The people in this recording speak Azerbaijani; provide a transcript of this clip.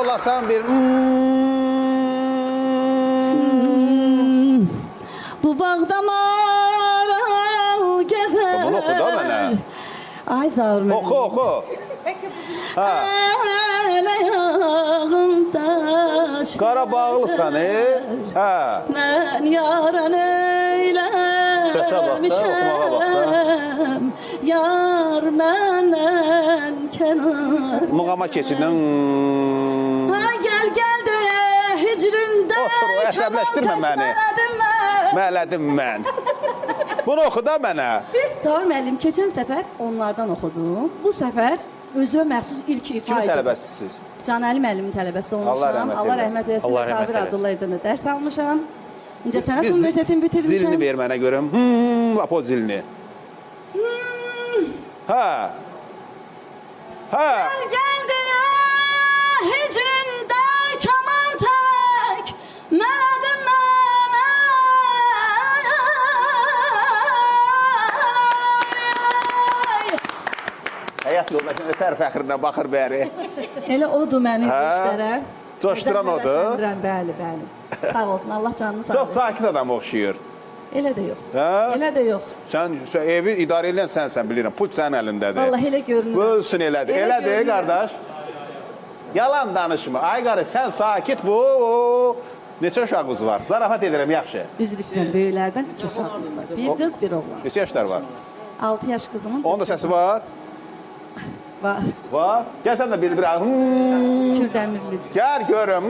olasan bir Bu bağda maral gezer. Bunu oku da mənə. Ay Zaur mənim. Oku. Ha. Ayağım taş. Qarabağlısan, hə. Mən yaran Səsə bax da, oxumağa bax da. eyləmişəm. Yar məndən kənar. Muğama keçidin. Ha gel de hicrində. Otur, o əsəbləşdirmə məni. Mələdim mən. Bunu oxu da mənə. Zaur müəllim, keçən səfər onlardan oxudum. Bu səfər özümə məxsus ilk ifa Kimin edim. tələbəsiniz? Canəli müəllimin tələbəsi Allah olmuşam. rəhmət Allah eyləsin. rəhmət eyləsin. Allah Və rəhmət Sabir eyləsin. Abdullayevdən də dərs almışam. İncəsənət Biz Universitetini bitirmişəm. Zilini ver mənə görüm. Lap o zilini. Hə. Gel de hicrində kaman tək. Mələdim mənə. Həyat yoldaşın ötər fəxrinə baxır bəri. Elə odur məni Hə? göstərən. Coşduran Məzəmmət odur. Həsəndirəm, bəli. Sağ olsun, Allah canını sağ Çox olsun. sakit adam oxşuyur. Elə də yox. Hə? Elə də yox. Sən evi idarə edən sənsən, bilirəm. Pul sənin əlindədir. Vallahi elə görünür. Bölsün elədir. Elə Elədir, görünür. qardaş. Yalan danışma. Ay qarı, sən sakit bu. Neçə uşağınız var? Zarafat edirəm, yaxşı. Üzr istəyirəm, böyüklərdən 2 uşağımız var. Bir qız, bir oğlan. Neçə yaşlar var? 6 yaş qızımın Onun da səsi var. var. Var. Gəl sən də bir. Kürdəmirlidir. Gəl görüm.